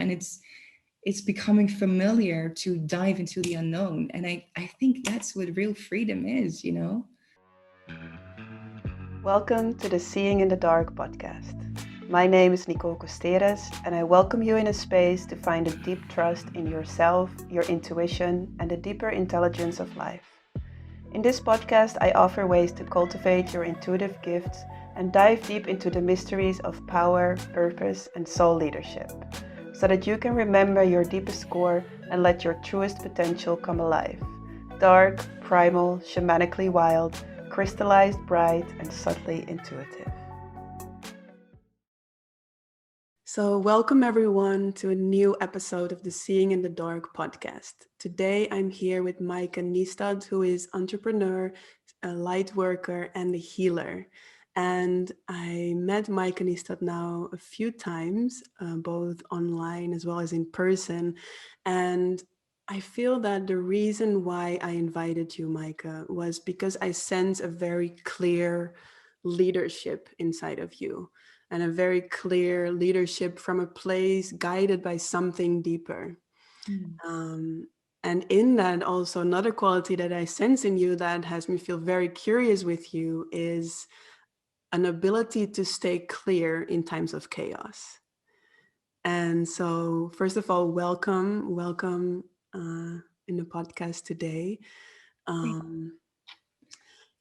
And it's becoming familiar to dive into the unknown. And I think that's what real freedom is, you know? Welcome to the Seeing in the Dark podcast. My name is Nicole, and I welcome you in a space to find a deep trust in yourself, your intuition, and the deeper intelligence of life. In this podcast, I offer ways to cultivate your intuitive gifts and dive deep into the mysteries of power, purpose, and soul leadership, so that you can remember your deepest core and let your truest potential come alive. Dark, primal, shamanically wild, crystallized, bright, and subtly intuitive. So, welcome everyone to a new episode of the Seeing in the Dark podcast. Today, I'm here with Mayke, who is entrepreneur, a light worker, and a healer. And I met Mayke now a few times, both online as well as in person. And I feel that the reason why I invited you, Mayke, was because I sense a very clear leadership inside of you and a very clear leadership from a place guided by something deeper. Mm. Um, and in that, also, another quality that I sense in you that has me feel very curious with you is an ability to stay clear in times of chaos. And so, first of all, welcome in the podcast today. Um,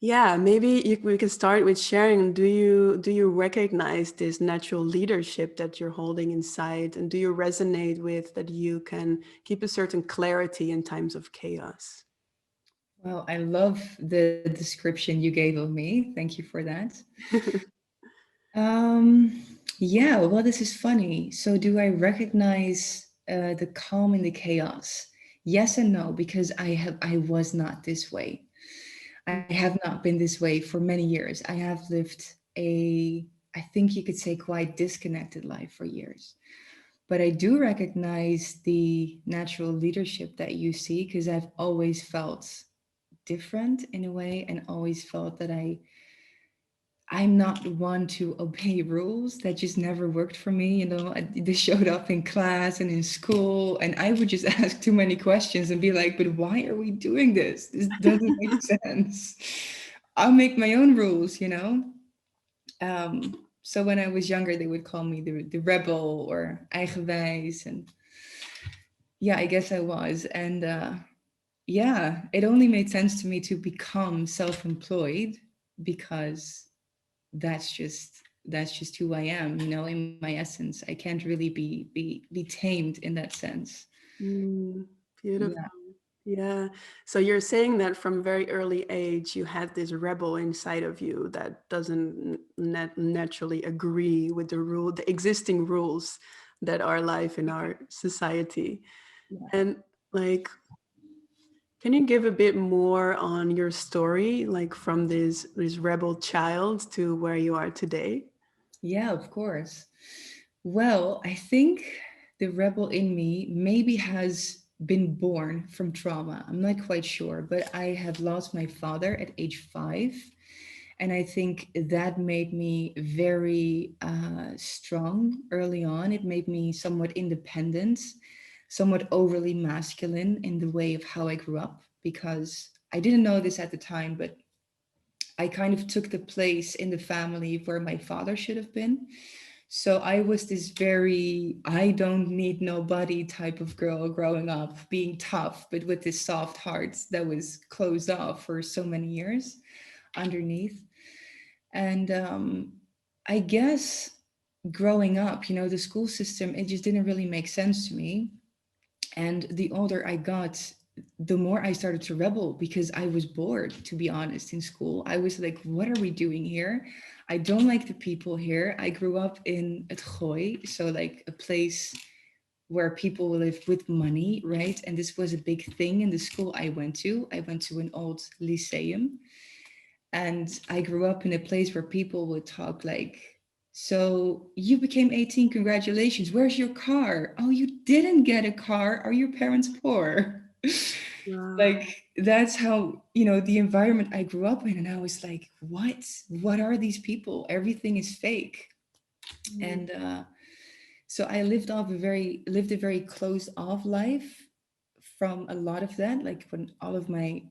Yeah, maybe we can start with sharing. Do you recognize this natural leadership that you're holding inside, and do you resonate with that you can keep a certain clarity in times of chaos? Well, I love the description you gave of me. Thank you for that. Um, yeah, well, this is funny. So, do I recognize the calm in the chaos? Yes and no, because I was not this way. I have not been this way for many years. I have lived I think you could say, quite disconnected life for years. But I do recognize the natural leadership that you see because I've always felt different in a way and always felt that I'm not one to obey rules. That just never worked for me. They showed up in class and in school, and I would just ask too many questions and be like, but why are we doing this? This doesn't make sense. I'll make my own rules. So when I was younger, they would call me the rebel or eigenwijs. And yeah, I guess I was. And yeah, it only made sense to me to become self-employed because that's just who I am, in my essence. I can't really be tamed in that sense. Mm, beautiful. Yeah. Yeah. So you're saying that from very early age, you had this rebel inside of you that doesn't naturally agree with the existing rules that are life in our society. Yeah. And like, can you give a bit more on your story, like from this rebel child to where you are today? Yeah, of course. Well, I think the rebel in me maybe has been born from trauma. I'm not quite sure, but I have lost my father at age 5. And I think that made me very strong early on. It made me somewhat independent, somewhat overly masculine in the way of how I grew up, because I didn't know this at the time, but I kind of took the place in the family where my father should have been. So I was this very, I don't need nobody type of girl growing up, being tough, but with this soft heart that was closed off for so many years underneath. And I guess growing up, the school system, it just didn't really make sense to me. And the older I got, the more I started to rebel because I was bored, to be honest, in school. I was like, what are we doing here? I don't like the people here. I grew up in Het Gooi, so like a place where people live with money, right? And this was a big thing in the school I went to. I went to an old lyceum, and I grew up in a place where people would talk like, so you became 18, congratulations. Where's your car? Oh, you didn't get a car. Are your parents poor? Wow. Like, that's how, the environment I grew up in. And I was like, what? What are these people? Everything is fake. Mm. And So I lived a very closed off life from a lot of that. Like when all of my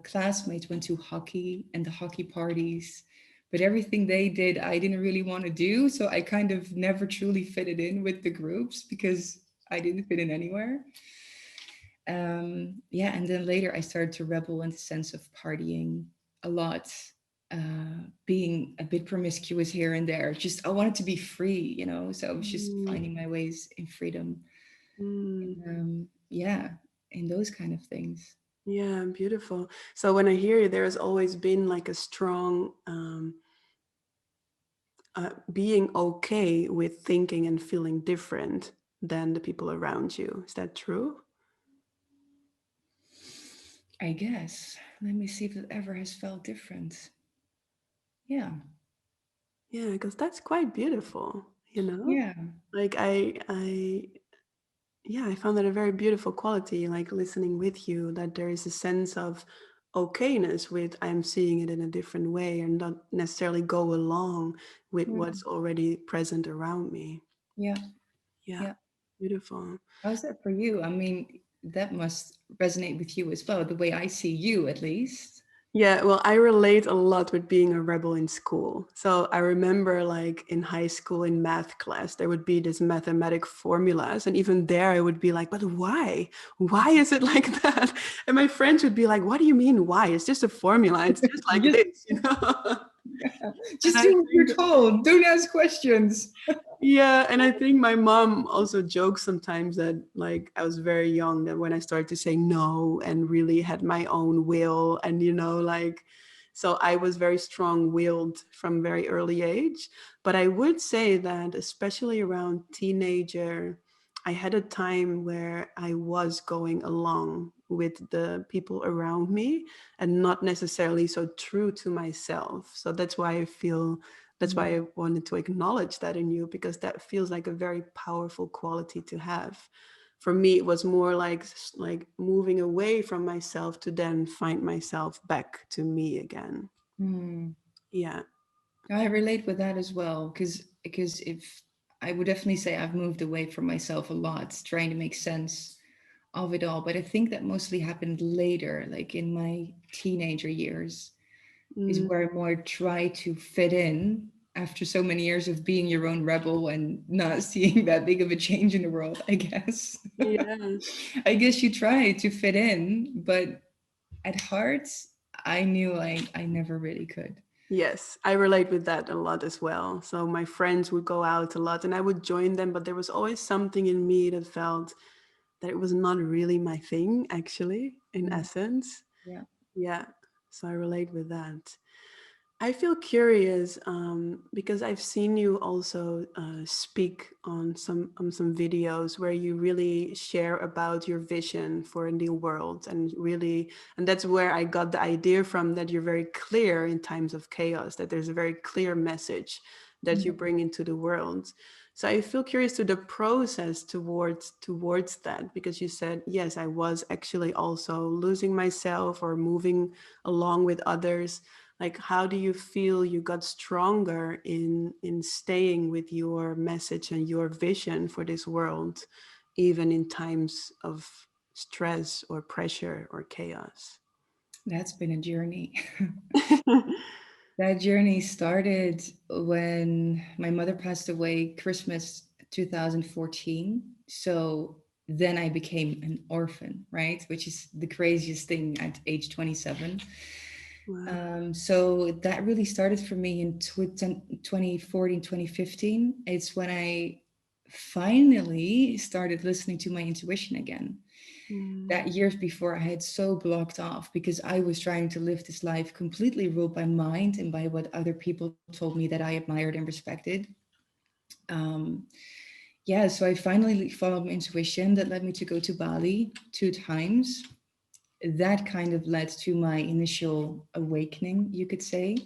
classmates went to hockey and the hockey parties, but everything they did, I didn't really want to do. So I kind of never truly fitted in with the groups because I didn't fit in anywhere. Yeah, and then later I started to rebel in the sense of partying a lot, being a bit promiscuous here and there. Just I wanted to be free, so I was just Mm, finding my ways in freedom. mm. Yeah, in those kind of things. Yeah, beautiful. So when I hear you, there has always been like a strong being okay with thinking and feeling different than the people around you. Is that true? I guess. Let me see if it ever has felt different. Yeah. Yeah, because that's quite beautiful, you know? Yeah. Like yeah, I found that a very beautiful quality, like listening with you, that there is a sense of okayness with I'm seeing it in a different way and not necessarily go along with Yeah. what's already present around me. Yeah. Yeah, Yeah. beautiful. How's that for you? I mean, that must resonate with you as well, the way I see you at least. Yeah, well, I relate a lot with being a rebel in school. So I remember, like in high school in math class, there would be this mathematic formulas. And even there, I would be like, but why? Why is it like that? And my friends would be like, what do you mean, why? It's just a formula. It's just like Just this, you know? And just I do what think you're told. Don't ask questions. yeah, and I think my mom also jokes sometimes that like I was very young that when I started to say no and really had my own will and like so I was very strong-willed from very early age, but I would say that especially around teenager I had a time where I was going along with the people around me and not necessarily so true to myself. So that's why I feel that's Mm. why I wanted to acknowledge that in you because that feels like a very powerful quality to have. For me, it was more like moving away from myself to then find myself back to me again. Hmm. Yeah. I relate with that as well, because if I would definitely say I've moved away from myself a lot, trying to make sense of it all. But I think that mostly happened later, like in my teenager years, is Mm, where I more try to fit in after so many years of being your own rebel and not seeing that big of a change in the world, I guess. yeah. I guess you try to fit in, but at heart, I knew I never really could. Yes, I relate with that a lot as well. So my friends would go out a lot and I would join them, but there was always something in me that felt that it was not really my thing, actually, in Mm. essence. Yeah. Yeah, so I relate with that. I feel curious because I've seen you also speak on some videos where you really share about your vision for a new world, and really, and that's where I got the idea from that you're very clear in times of chaos, that there's a very clear message that you Mm. bring into the world. So I feel curious to the process towards that because you said yes, I was actually also losing myself or moving along with others. Like how do you feel you got stronger in staying with your message and your vision for this world even in times of stress or pressure or chaos? That's been a journey. That journey started when my mother passed away Christmas 2014. So then I became an orphan, right? Which is the craziest thing at age 27. Wow. So that really started for me in 2014, 2015. It's when I finally started listening to my intuition again. Mm, That years before I had so blocked off because I was trying to live this life completely ruled by mind and by what other people told me that I admired and respected. Um, yeah, so I finally followed my intuition that led me to go to Bali 2 times. That kind of led to my initial awakening, you could say.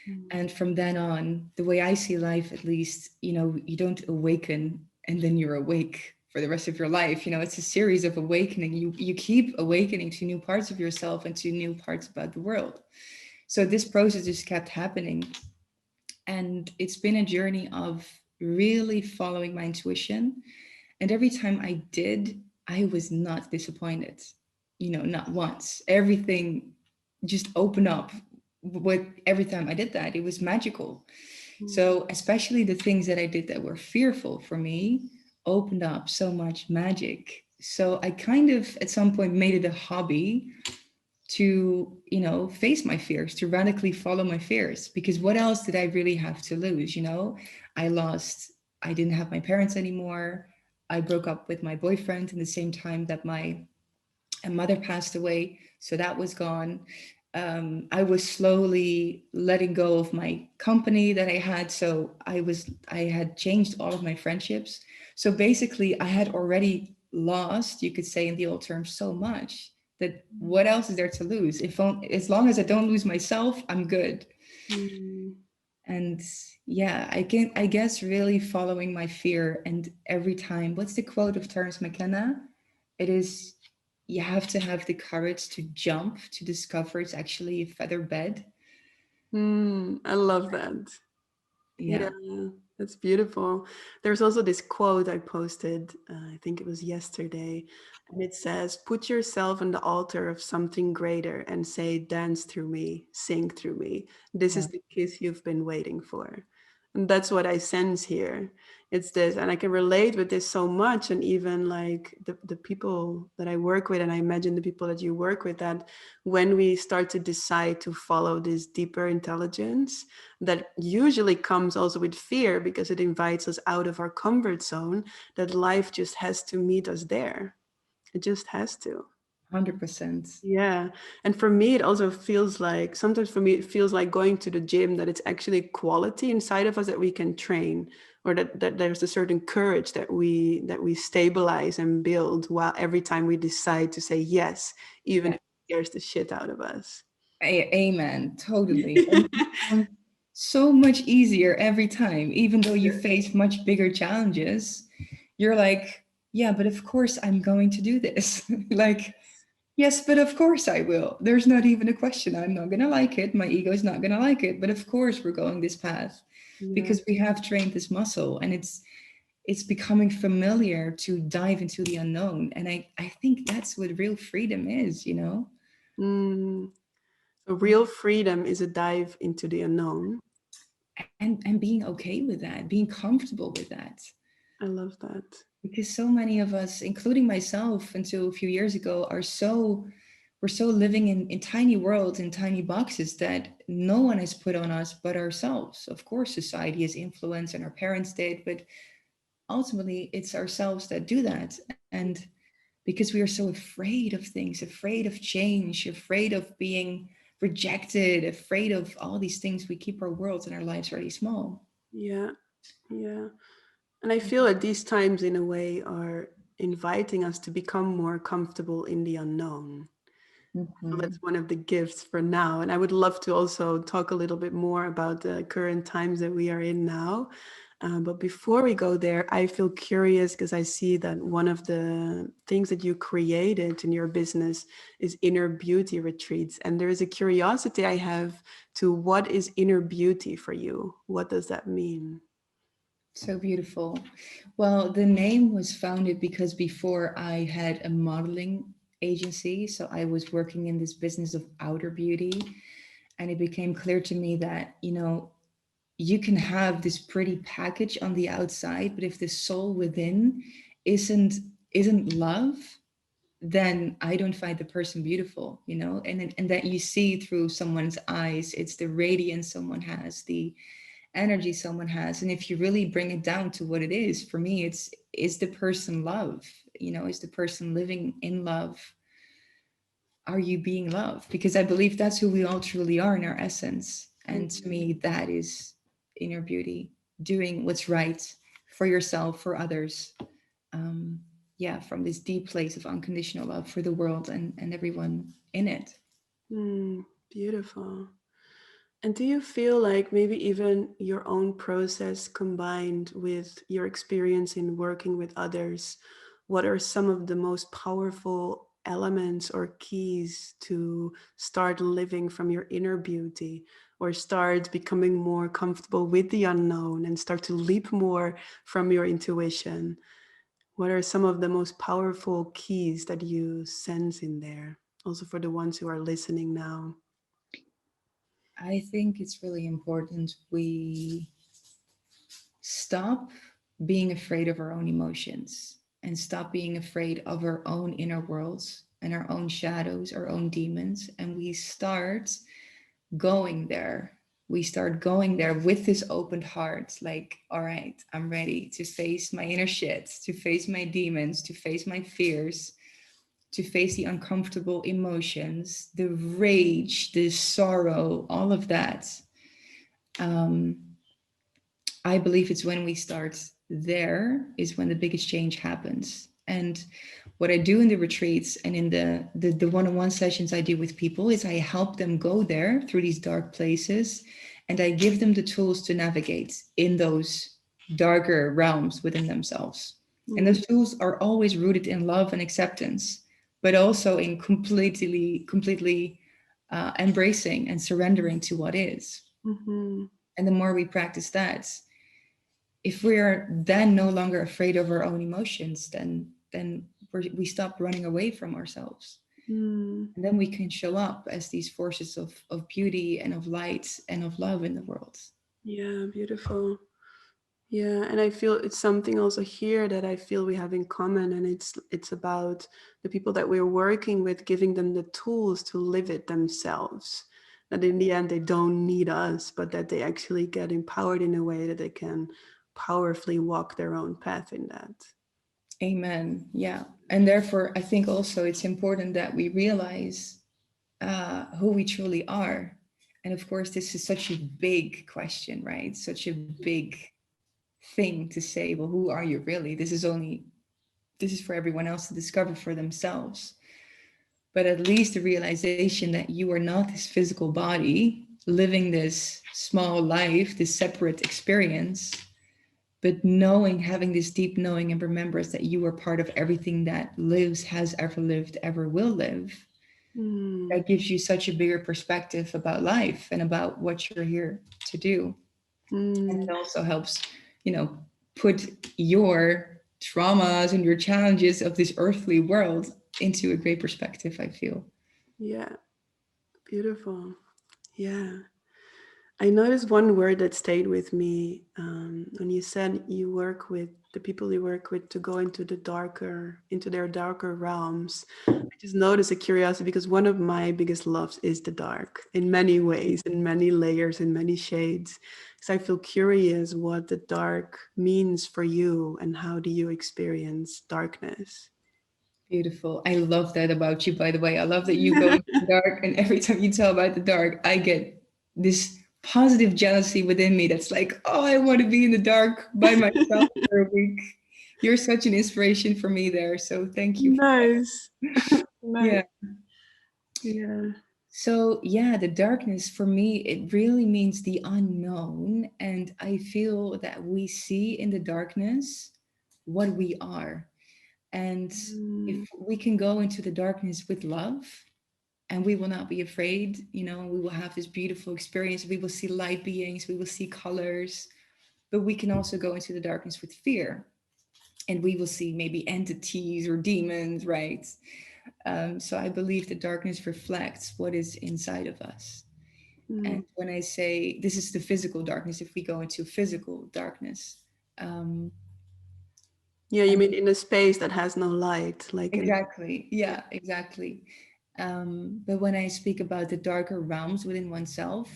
mm, And from then on, the way I see life, at least, you don't awaken and then you're awake for the rest of your life. It's a series of awakening. You keep awakening to new parts of yourself and to new parts about the world. So this process just kept happening. And it's been a journey of really following my intuition. And every time I did, I was not disappointed, not once. Everything just opened up with every time I did that. It was magical. Mm. So, especially the things that I did that were fearful for me opened up so much magic. So, I kind of at some point made it a hobby to, face my fears, to radically follow my fears. Because what else did I really have to lose? I lost, I didn't have my parents anymore. I broke up with my boyfriend in the same time that my mother passed away. So that was gone. I was slowly letting go of my company that I had. So I had changed all of my friendships. So basically, I had already lost, you could say in the old terms, so much that what else is there to lose? As long as I don't lose myself, I'm good. Mm. And yeah, I guess really following my fear. And every time, what's the quote of Terence McKenna? It is, you have to have the courage to jump to discover it's actually a feather bed. I love that. Yeah. Yeah, that's beautiful. There's also this quote I posted, I think it was yesterday, and it says, "Put yourself on the altar of something greater and say, 'Dance through me, sing through me. This Yeah. is the kiss you've been waiting for.'" And that's what I sense here. It's this, and I can relate with this so much. And even like the people that I work with, and I imagine the people that you work with, that when we start to decide to follow this deeper intelligence, that usually comes also with fear because it invites us out of our comfort zone, that life just has to meet us there. It just has to. 100%. Yeah. And for me, it also feels like, sometimes for me, it feels like going to the gym, that it's actually quality inside of us that we can train, or that there's a certain courage that we stabilize and build while every time we decide to say yes, even Yeah. if it scares the shit out of us. Amen. Totally. And it becomes so much easier every time, even though you face much bigger challenges. You're like, yeah, but of course I'm going to do this. Like, yes, but of course I will. There's not even a question. I'm not going to like it. My ego is not going to like it. But of course we're going this path Yeah. because we have trained this muscle, and it's becoming familiar to dive into the unknown. And I think that's what real freedom is. Mm. So Yeah. real freedom is a dive into the unknown. And being okay with that, being comfortable with that. I love that. Because so many of us, including myself until a few years ago, we're so living in tiny worlds, in tiny boxes that no one has put on us but ourselves. Of course society has influence and our parents did, but ultimately it's ourselves that do that. And because we are so afraid of things, afraid of change, afraid of being rejected, afraid of all these things, we keep our worlds and our lives really small. Yeah. Yeah. And I feel that these times, in a way, are inviting us to become more comfortable in the unknown. So Mhm. that's one of the gifts for now. And I would love to also talk a little bit more about the current times that we are in now. But before we go there, I feel curious because I see that one of the things that you created in your business is inner beauty retreats. And there is a curiosity I have to, what is inner beauty for you? What does that mean? So beautiful. Well, the name was founded because before I had a modeling agency. So I was working in this business of outer beauty. And it became clear to me that, you can have this pretty package on the outside, but if the soul within isn't isn't love, then I don't find the person beautiful. And that you see through someone's eyes. It's the radiance someone has, the energy someone has. And if you really bring it down to what it is, for me, it's is the person love? Is the person living in love? Are you being loved? Because I believe that's who we all truly are in our essence. And to Mhm. me, that is inner beauty, doing what's right for yourself, for others. um, yeah, from this deep place of unconditional love for the world and everyone in it. Beautiful. And do you feel like maybe even your own process combined with your experience in working with others, what are some of the most powerful elements or keys to start living from your inner beauty? or start becoming more comfortable with the unknown and start to leap more from your intuition, what are some of the most powerful keys that you sense in there? Also for the ones who are listening now. I think it's really important we stop being afraid of our own emotions and stop being afraid of our own inner worlds and our own shadows, our own demons, and we start going there. We start going there with this open heart, like, all right, I'm ready to face my inner shit, to face my demons, to face my fears, to face the uncomfortable emotions, the rage, the sorrow, all of that. Um, I believe it's when we start there is when the biggest change happens. And what I do in the retreats and in the one-on-one sessions I do with people is I help them go there through these dark places, and I give them the tools to navigate in those darker realms within themselves. And Mm, those tools are always rooted in love and acceptance, but also in completely embracing and surrendering to what is. mhm, And the more we practice that, if we're then no longer afraid of our own emotions, then we stop running away from ourselves, mm. and then we can show up as these forces of beauty and of light and of love in the world. Yeah, beautiful. Yeah, and I feel it's something also here that I feel we have in common, and it's about the people that we're working with, giving them the tools to live it themselves. That in the end they don't need us, but that they actually get empowered in a way that they can powerfully walk their own path in that. Amen. Yeah. And therefore I think also it's important that we realize who we truly are. And of course this is such a big question, right? Such a big thing to say, well, who are you really? This is for everyone else to discover for themselves. But at least the realization that you are not this physical body living this small life, this separate experience, but knowing, having this deep knowing and remembrance that you are part of everything that lives, has ever lived, ever will live, Mm, that gives you such a bigger perspective about life and about what you're here to do. And mm, it also helps, you know, put your traumas and your challenges of this earthly world into a great perspective, I feel. yeah, beautiful. Yeah. I noticed one word that stayed with me when you said you work with the people you work with to go into their darker realms. I just noticed a curiosity because one of my biggest loves is the dark in many ways, in many layers, in many shades. So I feel curious what the dark means for you and how do you experience darkness? Beautiful. I love that about you, by the way. I love that you go into the dark, and every time you tell about the dark, I get this positive jealousy within me that's like, oh, I want to be in the dark by myself for a week. You're such an inspiration for me there. So thank you. Nice. Yeah. Nice. Yeah. So, yeah, the darkness for me, it really means the unknown. And I feel that we see in the darkness what we are. And if Mm, we can go into the darkness with love, and we will not be afraid, we will have this beautiful experience. We will see light beings, we will see colors, but we can also go into the darkness with fear, and we will see maybe entities or demons, right? So I believe the darkness reflects what is inside of us. And mm. when I say this is the physical darkness, if we go into physical darkness, um, Yeah, you and mean in a space that has no light, like in. exactly, yeah, exactly. But when I speak about the darker realms within oneself,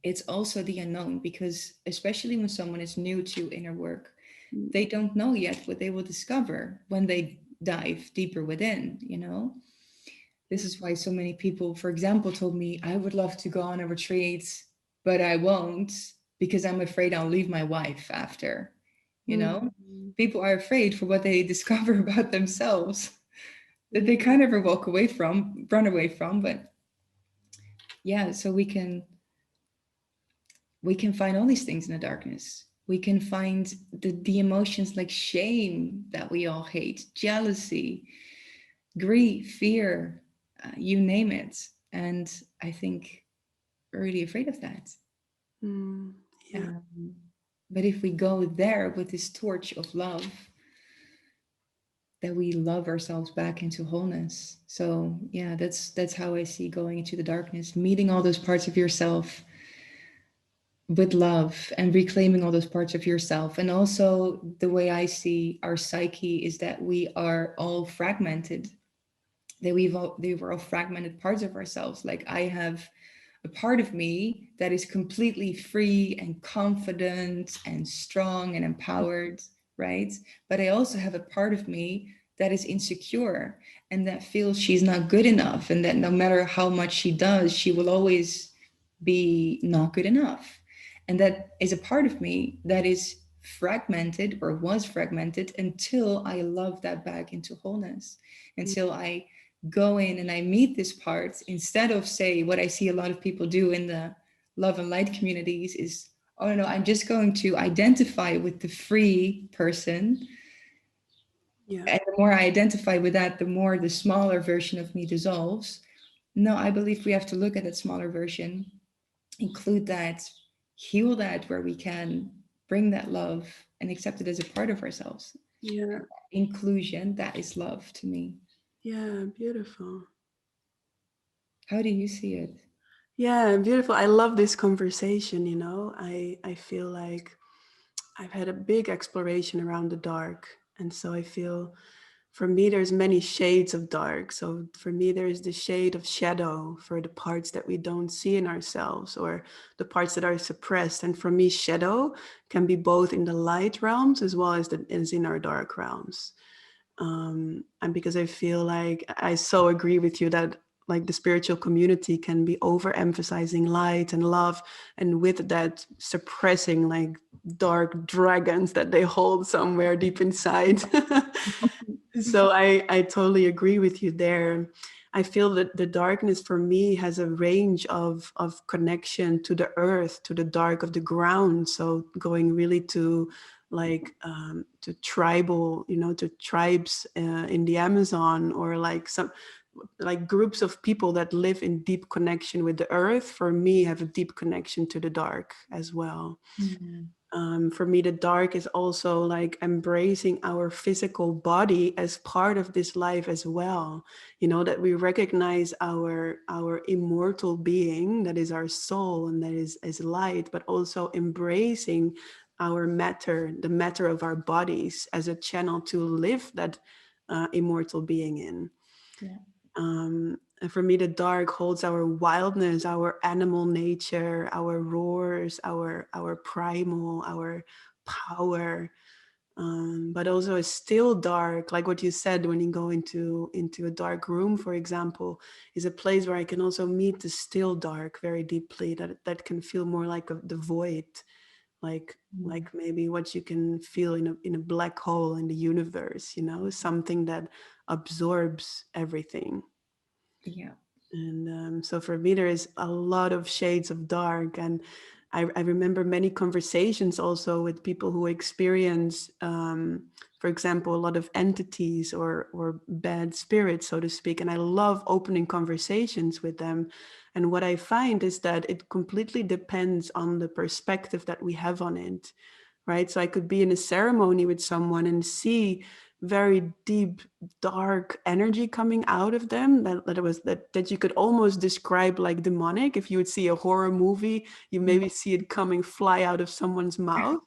it's also the unknown, because especially when someone is new to inner work, Mm, they don't know yet what they will discover when they dive deeper within. This is why so many people, for example, told me I would love to go on a retreat, but I won't because I'm afraid I'll leave my wife after. you mm, know People are afraid for what they discover about themselves, that yeah. they kind of walk away from, run away from. But yeah, so we can find all these things in the darkness. We can find the emotions like shame that we all hate, jealousy, grief, fear, you name it. And I think already afraid of that. Mm, yeah. Um, but if we go there with this torch of love, that we love ourselves back into wholeness. So yeah, that's how I see going into the darkness, meeting all those parts of yourself with love and reclaiming all those parts of yourself. And also the way I see our psyche is that we are all fragmented, that they were all fragmented parts of ourselves. Like I have a part of me that is completely free and confident and strong and empowered, right? But I also have a part of me that is insecure and that feels she's not good enough, and that no matter how much she does, she will always be not good enough. And that is a part of me that is fragmented, or was fragmented, until I love that back into wholeness, Mm, until I go in and I meet this part, instead of say what I see a lot of people do in the love and light communities is, oh no, I'm just going to identify with the free person. yeah. And the more I identify with that, the more the smaller version of me dissolves. No, I believe we have to look at that smaller version, include that, heal that where we can, bring that love and accept it as a part of ourselves. Yeah. Inclusion, that is love to me. Yeah. Beautiful. How do you see it? Yeah, beautiful. I love this conversation, you know. I feel like I've had a big exploration around the dark. And so I feel for me there's many shades of dark. So for me there's the shade of shadow for the parts that we don't see in ourselves, or the parts that are suppressed. And for me shadow can be both in the light realms as well as in our dark realms. And because I feel like I so agree with you that like the spiritual community can be overemphasizing light and love, and with that suppressing like dark dragons that they hold somewhere deep inside. So I totally agree with you there. I feel that the darkness for me has a range of connection to the earth, to the dark of the ground. So going really to like to tribal, you know, to tribes in the Amazon, or like some like groups of people that live in deep connection with the earth, for me have a deep connection to the dark as well. Mm, For me, the dark is also like embracing our physical body as part of this life as well. You know, that we recognize our immortal being, that is our soul and that is light, but also embracing our matter, the matter of our bodies, as a channel to live that immortal being in. yeah. And for me, the dark holds our wildness, our animal nature, our roars, our primal, our power. But also a still dark, like what you said, when you go into a dark room, for example, is a place where I can also meet the still dark very deeply. That can feel more like the void, like Mm, maybe what you can feel in a black hole in the universe. You know, something that absorbs everything. yeah. And so for me, there is a lot of shades of dark. And I remember many conversations also with people who experience, for example, a lot of entities or bad spirits, so to speak. And I love opening conversations with them. And what I find is that it completely depends on the perspective that we have on it, right? So I could be in a ceremony with someone and see very deep dark energy coming out of them, that you could almost describe like demonic. If you would see a horror movie, you Mm, maybe see it coming fly out of someone's mouth,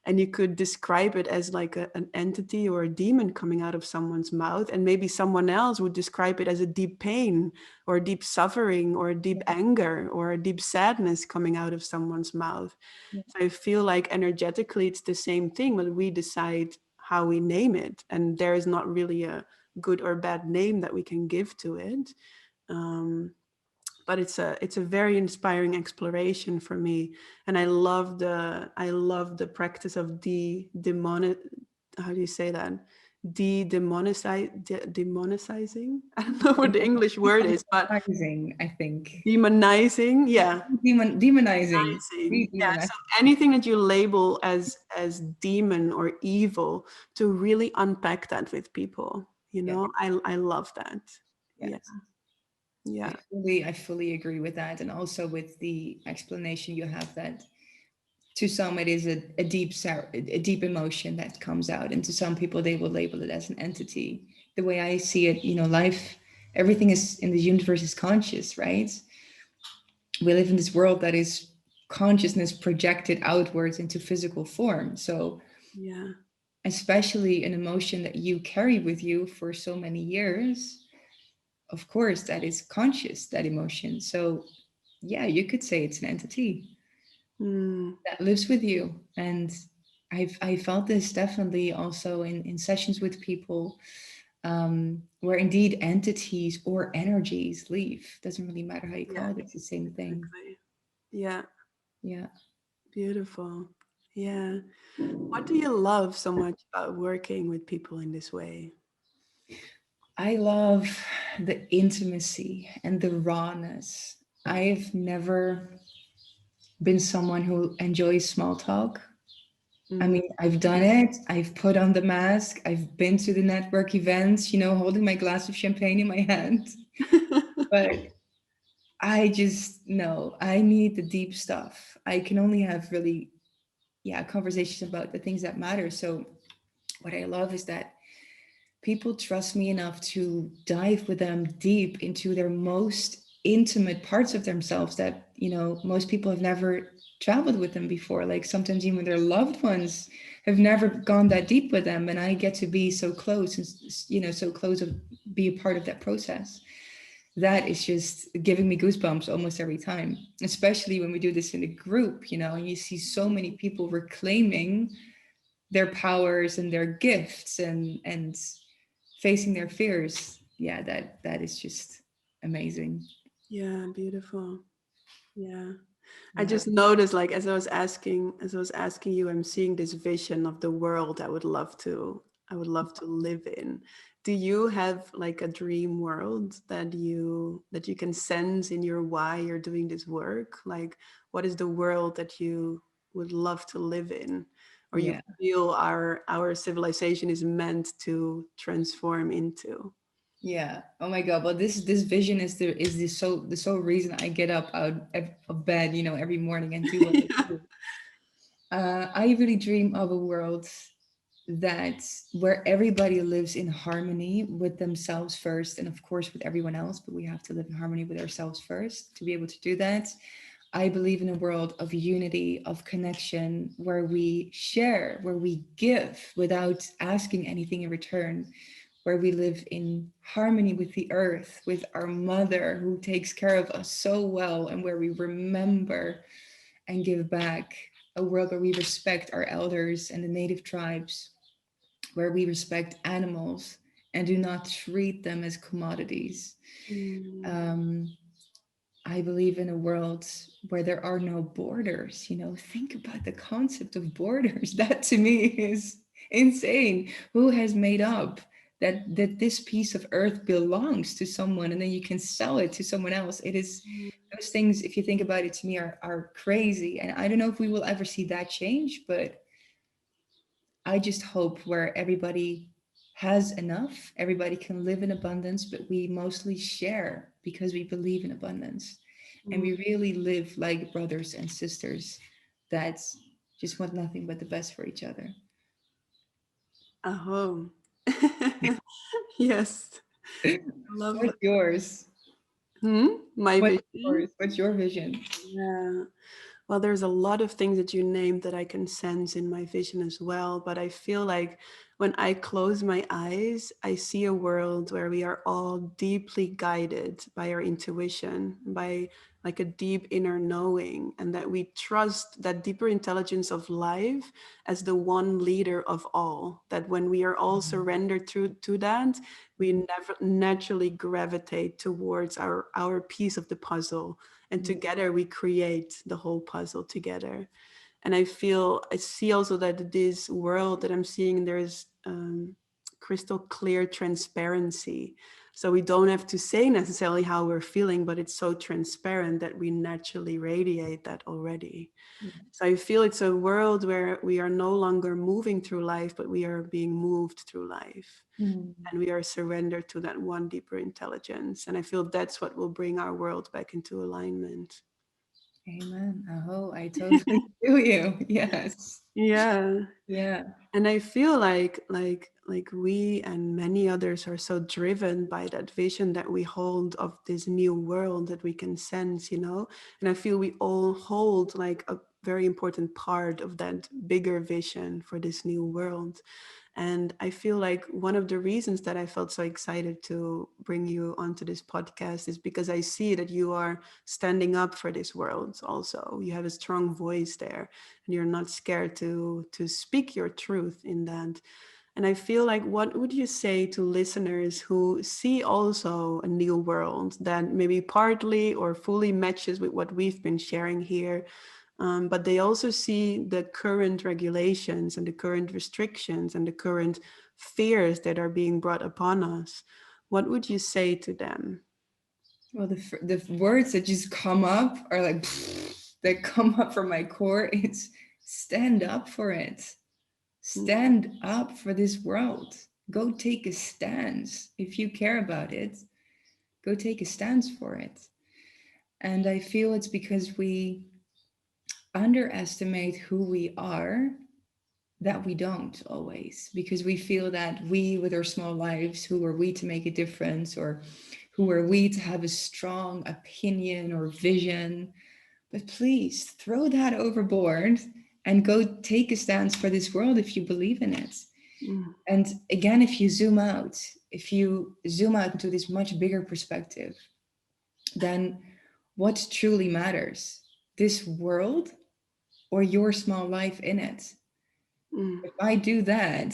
and you could describe it as like an entity or a demon coming out of someone's mouth, and maybe someone else would describe it as a deep pain or a deep suffering or a deep yeah. anger or a deep sadness coming out of someone's mouth. Yeah. So I feel like energetically it's the same thing, but we decide how we name it, and there is not really a good or bad name that we can give to it. Um, but it's a very inspiring exploration for me, and I love the practice of demonic. How do you say that? Demonizing. I don't know what the English word is, but Demonizing, I think. demonizing. Yeah, Demonizing. yeah, Demonizing. so anything that you label as demon or evil, to really unpack that with people, you Yeah. know, I love that. Yeah. Yes. Yeah. I fully agree with that, and also with the explanation you have that to some it is a a deep emotion that comes out, and to some people they will label it as an entity. The way I see it, life, everything is in the universe is conscious, right? We live in this world that is consciousness projected outwards into physical form. So Yeah. especially an emotion that you carry with you for so many years, of course that is conscious, that emotion. So yeah, you could say it's an entity Mm, that lives with you. And I felt this definitely also in sessions with people, where indeed entities or energies leave. Doesn't really matter how you yeah, call it, it's the same thing. exactly. Yeah. Yeah. Beautiful. Yeah. What do you love so much about working with people in this way? I love the intimacy and the rawness. I've never been someone who enjoys small talk. I Mm. mean, I've done it. I've put on the mask. I've been to the network events, holding my glass of champagne in my hand. But I just know I need the deep stuff. I can only have really, yeah, conversations about the things that matter. So, what I love is that people trust me enough to dive with them deep into their most intimate parts of themselves that, most people have never traveled with them before. Like sometimes even their loved ones have never gone that deep with them. And I get to be so close and, so close of be a part of that process. That is just giving me goosebumps almost every time, especially when we do this in a group, and you see so many people reclaiming their powers and their gifts and facing their fears. Yeah, that is just amazing. Yeah, beautiful. Yeah. I Yeah. just noticed, like, as I was asking you, I'm seeing this vision of the world I would love to live in. Do you have like a dream world that you can sense in your why you're doing this work? Like, what is the world that you would love to live in, or you Yeah. feel our civilization is meant to transform into? Yeah. Oh my God. Well, this vision is the sole reason I get up out of bed, every morning and do what I Yeah. do. I really dream of a world that where everybody lives in harmony with themselves first, and of course with everyone else. But we have to live in harmony with ourselves first to be able to do that. I believe in a world of unity, of connection, where we share, where we give without asking anything in return, where we live in harmony with the earth, with our mother who takes care of us so well, and where we remember and give back. A world where we respect our elders and the native tribes, where we respect animals and do not treat them as commodities. Mm, Um, I believe in a world where there are no borders. Think about the concept of borders. That to me is insane. Who has made up that this piece of earth belongs to someone and then you can sell it to someone else? It is mm, those things, if you think about it, to me are crazy. And I don't know if we will ever see that change, but I just hope where everybody has enough, everybody can live in abundance, but we mostly share because we believe in abundance. And mm. we really live like brothers and sisters that just want nothing but the best for each other. A home. Yes, I love What's that. yours? My What's vision. yours? What's your vision? Yeah. Well, there's a lot of things that you named that I can sense in my vision as well. But I feel like when I close my eyes, I see a world where we are all deeply guided by our intuition, by like a deep inner knowing, and that we trust that deeper intelligence of life as the one leader of all. That when we are all surrendered to that, we never naturally gravitate towards our piece of the puzzle, and Mm, together we create the whole puzzle together. And I see also that this world that I'm seeing, there's crystal clear transparency. So we don't have to say necessarily how we're feeling, but it's so transparent that we naturally radiate that already. So I feel it's a world where we are no longer moving through life, but we are being moved through life. Mm. And we are surrendered to that one deeper intelligence. And I feel that's what will bring our world back into alignment. Amen. Oh, I totally feel you. Yes. Yeah. Yeah. And I feel like we and many others are so driven by that vision that we hold of this new world that we can sense, you know. And I feel we all hold like a very important part of that bigger vision for this new world. And I feel like one of the reasons that I felt so excited to bring you onto this podcast is because I see that you are standing up for this world also. You have a strong voice there and you're not scared to speak your truth in that. And I feel like, what would you say to listeners who see also a new world that maybe partly or fully matches with what we've been sharing here, but they also see the current regulations and the current restrictions and the current fears that are being brought upon us? What would you say to them? Well, the words that just come up are like that come up from my core. It's stand up for it. Mm, Stand up for this world. Go take a stance. If you care about it, go take a stance for it. And I feel it's because we underestimate who we are that we don't always, because we feel that we, with our small lives, who are we to make a difference, or who are we to have a strong opinion or vision? But please throw that overboard and go take a stance for this world if you believe in it. mm, And again, if you zoom out into this much bigger perspective, then what truly matters? This world or your small life in it? mm, If I do that,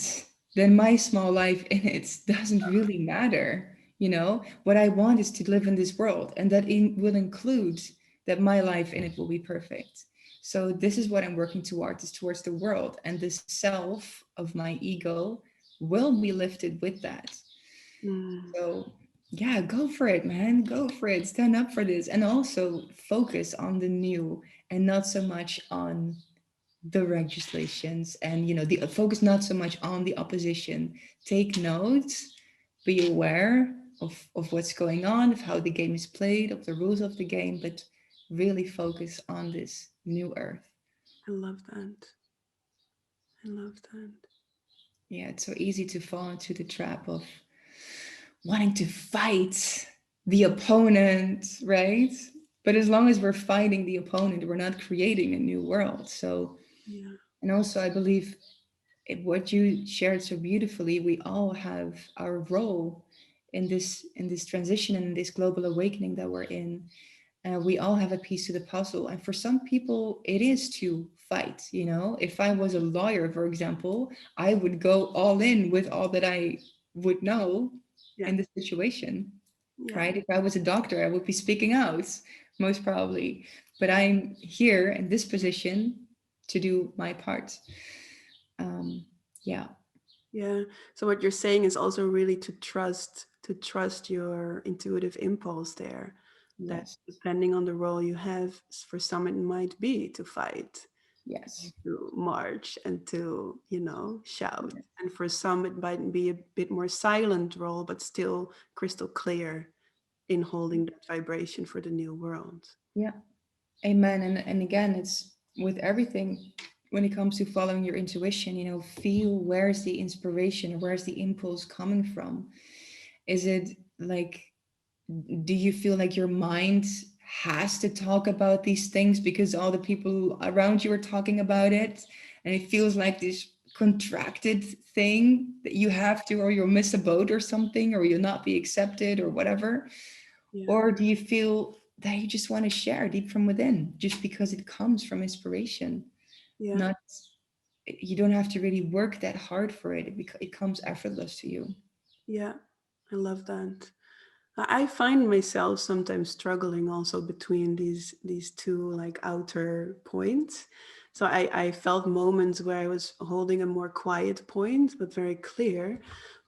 then my small life in it doesn't really matter. What I want is to live in this world, and that will include that my life in it will be perfect. So this is what I'm working towards, is towards the world, and the self of my ego will be lifted with that. mm. So yeah, go for it, man. Go for it. Stand up for this, and also focus on the new and not so much on the legislations, and the focus not so much on the opposition. Take notes, be aware of what's going on, of how the game is played, of the rules of the game, but really focus on this new earth. I love that. I love that. Yeah, it's so easy to fall into the trap of wanting to fight the opponent, right? But as long as we're fighting the opponent, we're not creating a new world. So, Yeah. and also I believe what you shared so beautifully, we all have our role in this transition and in this global awakening that we're in. We all have a piece to the puzzle, and for some people it is to fight. If I was a lawyer, for example, I would go all in with all that I would know Yeah. in the situation, Yeah. right? If I was a doctor, I would be speaking out, most probably. But I'm here in this position to do my part. um, yeah. Yeah. So what you're saying is also really to trust your intuitive impulse there. That Yes. depending on the role you have, for some it might be to fight, Yes. to march, and to, shout. Yes. And for some it might be a bit more silent role, but still crystal clear in holding that vibration for the new world. Yeah. Amen. And again, it's with everything when it comes to following your intuition, feel where's the inspiration, where's the impulse coming from? Is it like, do you feel like your mind has to talk about these things because all the people around you are talking about it, and it feels like this contracted thing that you have to, or you'll miss a boat or something, or you'll not be accepted or whatever? Yeah. Or do you feel that you just want to share deep from within just because it comes from inspiration? Yeah. Not, you don't have to really work that hard for it. It comes effortless to you. Yeah. I love that. I find myself sometimes struggling also between these two like outer points. So I felt moments where I was holding a more quiet point, but very clear.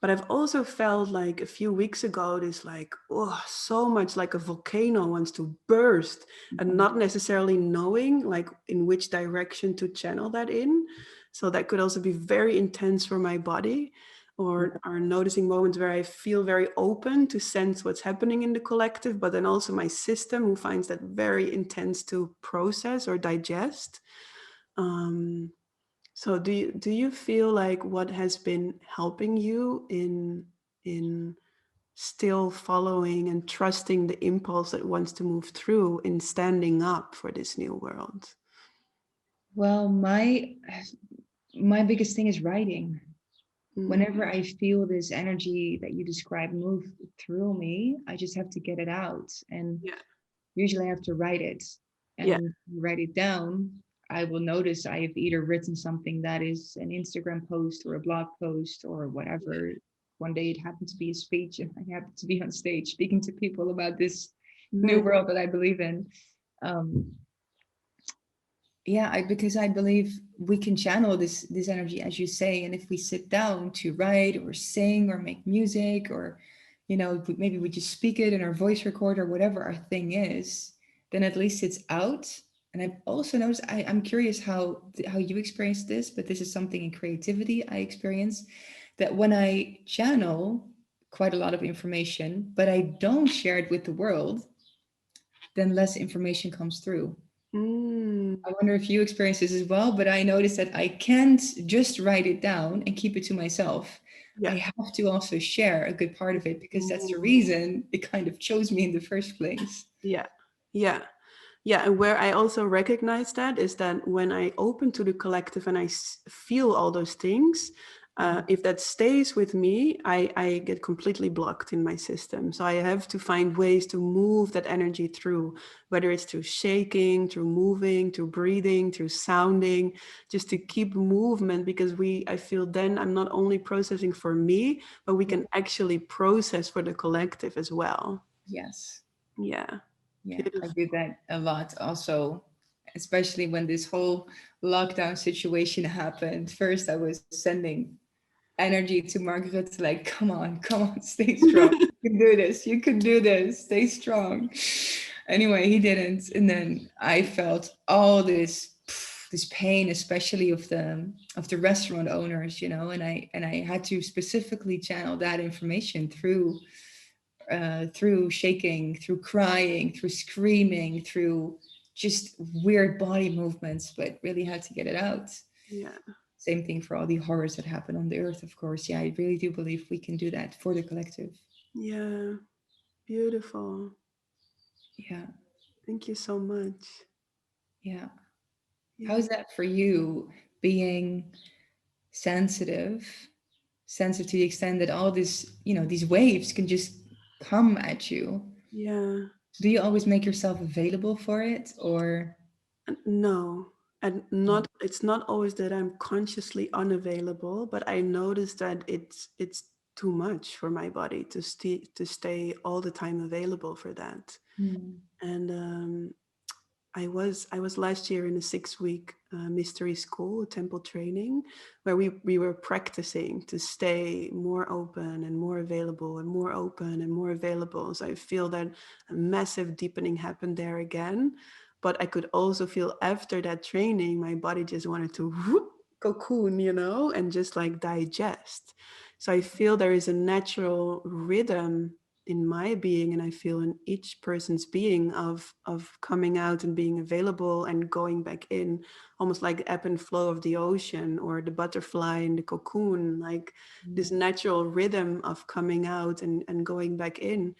But I've also felt like a few weeks ago, this like, oh, so much like a volcano wants to burst, and Mhm. not necessarily knowing like in which direction to channel that in. So that could also be very intense for my body, or noticing moments where I feel very open to sense what's happening in the collective, but then also my system who finds that very intense to process or digest. Um, so do you feel like what has been helping you in still following and trusting the impulse that wants to move through in standing up for this new world? Well, my biggest thing is writing. Mm, Whenever I feel this energy that you describe move through me, I just have to get it out. And yeah, usually I have to write it. yeah, And write it down, I will notice I have either written something that is an Instagram post or a blog post or whatever. One day it happened to be a speech, and I happened to be on stage speaking to people about this new nice. world that I believe in. Um, yeah, because I believe we can channel this energy, as you say, and if we sit down to write or sing or make music, or maybe we just speak it in our voice recorder, whatever our thing is, then at least it's out. And I've also noticed, I'm curious how you experience this, but this is something in creativity I experience, that when I channel quite a lot of information but I don't share it with the world, then less information comes through. Mm, I wonder if you experience this as well, but I noticed that I can't just write it down and keep it to myself. yeah. I have to also share a good part of it, because that's the Mm, reason it kind of chose me in the first place. yeah. Yeah. Yeah, and where I also recognize that is that when I open to the collective and I feel all those things, Mhm. if that stays with me, I get completely blocked in my system. So I have to find ways to move that energy through, whether it's through shaking, through moving, through breathing, through sounding, just to keep movement, because I feel then I'm not only processing for me, but we Yeah. can actually process for the collective as well. Yes. Yeah, Yeah, I beautiful. do that a lot also, especially when this whole lockdown situation happened. First, I was sending energy to Margaret, like, come on, stay strong. You can do this. You can do this. Stay strong. Anyway, he didn't. And then I felt all this pain, especially of the restaurant owners, and I had to specifically channel that information through shaking, through crying, through screaming, through just weird body movements, but really had to get it out. Yeah. Same thing for all the horrors that happen on the earth, of course. Yeah, I really do believe we can do that for the collective. Yeah, beautiful. Yeah, Thank you so much. yeah. Yeah, How's that for you, being sensitive, sensitive to the extent that all these waves can just come at you? yeah. Do you always make yourself available for it, or? And no, and Mm, not. It's not always that I'm consciously unavailable, but I notice that it's too much for my body to stay all the time available for that. mm, And I was last year in a 6 week mystery school, temple training, where we were practicing to stay more open and more available and more open and more available. So I feel that a massive deepening happened there again. But I could also feel after that training, my body just wanted to whoop, cocoon, and just like digest. So I feel there is a natural rhythm in my being, and I feel in each person's being of coming out and being available and going back in, almost like the ebb and flow of the ocean or the butterfly in the cocoon, like this mm, natural rhythm of coming out and going back in.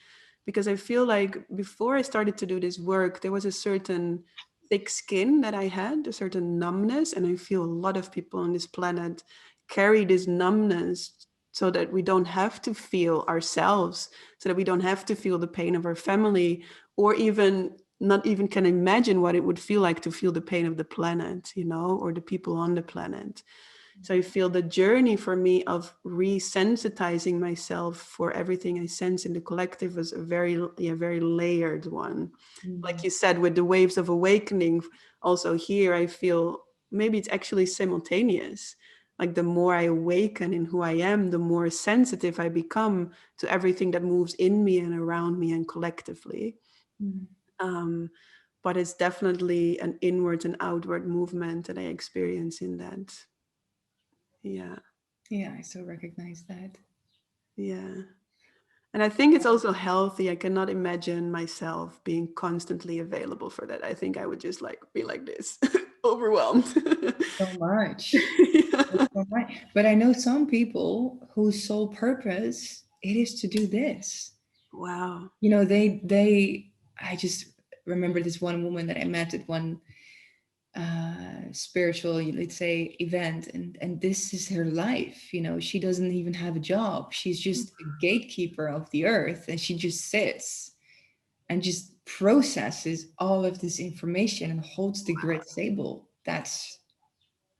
Because I feel like before I started to do this work, there was a certain thick skin that I had, a certain numbness, and I feel a lot of people on this planet carry this numbness so that we don't have to feel ourselves, so that we don't have to feel the pain of our family, or even not even can imagine what it would feel like to feel the pain of the planet, or the people on the planet. So I feel the journey for me of resensitizing myself for everything I sense in the collective was a very, yeah, very layered one. Like mm, you said, with the waves of awakening, also here I feel maybe it's actually simultaneous. like the more I awaken in who I am, the more sensitive I become to everything that moves in me and around me and collectively. Mm. Um, but it's definitely an inward and outward movement that I experience in that. Yeah, Yeah, I so recognize that. yeah. And I think it's also healthy. I cannot imagine myself being constantly available for that. I think I would just like be like this, overwhelmed. So much. Yeah. So much. But I know some people whose sole purpose it is to do this. Wow. You know, I just remember this one woman that I met at one spiritual, let's say, event, and this is her life. You know, she doesn't even have a job. She's just a gatekeeper of the earth, and she just sits and just processes all of this information and holds the grid stable. That's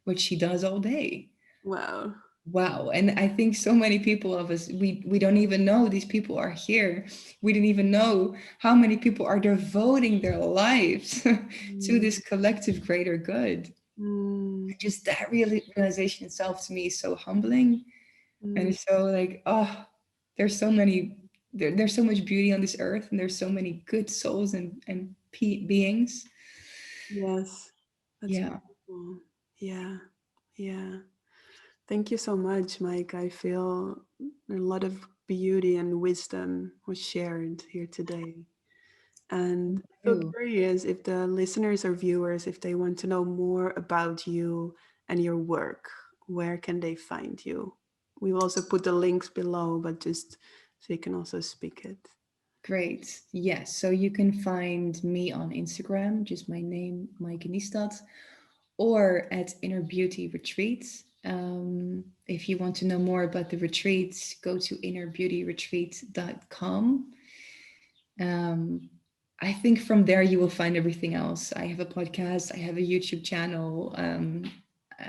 what she does all day. Wow. Wow. And I think so many people of us, we don't even know these people are here. We didn't even know how many people are devoting their lives to Mm, this collective greater good. mm, Just that realization itself to me is so humbling. And mm. it's so like, oh, there's so many, there's so much beauty on this earth, and there's so many good souls and beings. Yes, that's Yeah, beautiful. Yeah, yeah. Thank you so much, Mike. I feel a lot of beauty and wisdom was shared here today. And me I feel too. curious if the listeners or viewers, if they want to know more about you and your work, where can they find you? We will also put the links below, but just so you can also speak it. Great. Yes. So you can find me on Instagram, just my name, Mayke Niestad, or at Inner Beauty Retreats. If you want to know more about the retreats, go to innerbeautyretreat.com. Um, I think from there you will find everything else. I have a podcast, I have a YouTube channel.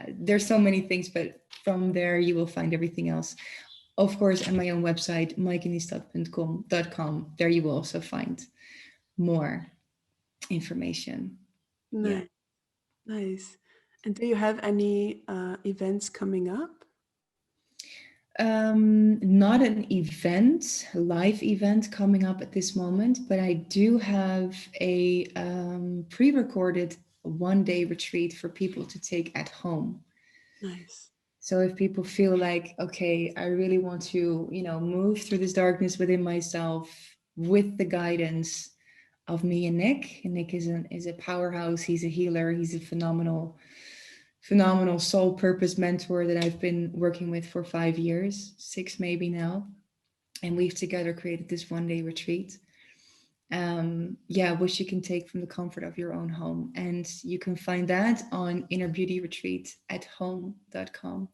There's so many things, but from there you will find everything else. Of course, and my own website, mykenistad.com. There you will also find more information. Yeah. Nice, nice. And do you have any events coming up? Not an event, live event coming up at this moment, but I do have a pre-recorded one-day retreat for people to take at home. Nice. So if people feel like, okay, I really want to, move through this darkness within myself with the guidance of me and Nick. And Nick is a powerhouse. He's a healer. He's a phenomenal soul purpose mentor that I've been working with for 5 years, 6 maybe now. And we've together created this one-day retreat. Yeah, which you can take from the comfort of your own home. And you can find that on innerbeautyretreatathome.com.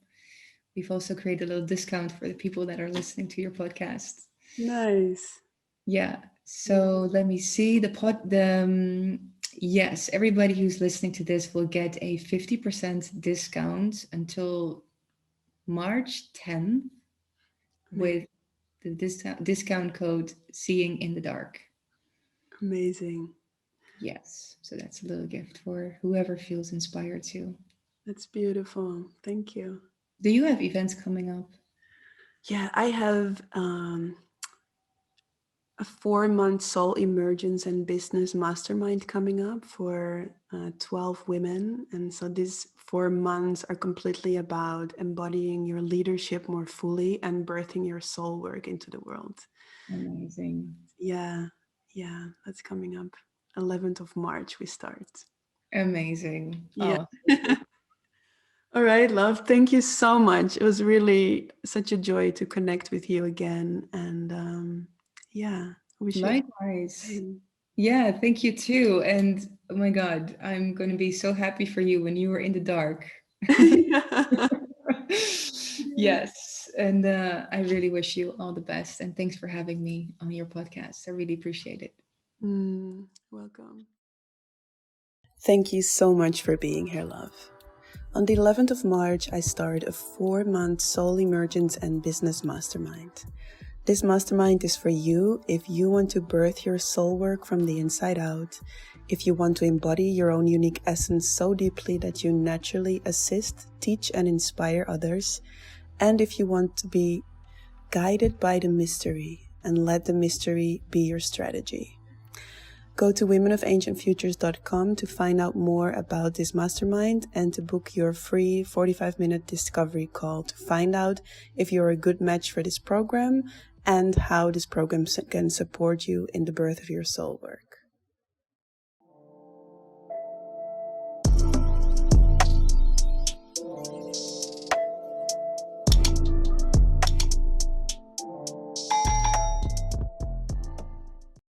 We've also created a little discount for the people that are listening to your podcast. Nice. Yeah. So let me see yes, everybody who's listening to this will get a 50% discount until March 10th Amazing. with the discount code Seeing in the Dark. Amazing. Yes. So that's a little gift for whoever feels inspired to. That's beautiful. Thank you. Do you have events coming up? Yeah, I have a 4-month soul emergence and business mastermind coming up for 12 women. And so these 4 months are completely about embodying your leadership more fully and birthing your soul work into the world. Amazing. Yeah, yeah, that's coming up. 11th of March, we start. Amazing. Yeah. Oh, All right, love. Thank you so much. It was really such a joy to connect with you again. And yeah, wish you likewise. the Yeah, thank you too. And oh my God, I'm going to be so happy for you when you were in the dark. same. Yeah. Yes. And I really wish you all the best. And thanks for having me on your podcast. I really appreciate it. Welcome. Thank you so much for being here, love. On the 11th of March, I start a 4-month soul emergence and business mastermind. This mastermind is for you if you want to birth your soul work from the inside out, If you want to embody your own unique essence so deeply that you naturally assist, teach, and inspire others, and if you want to be guided by the mystery and let the mystery be your strategy. Go to womenofancientfutures.com to find out more about this mastermind and to book your free 45-minute discovery call to find out if you're a good match for this program and how this program can support you in the birth of your soul work.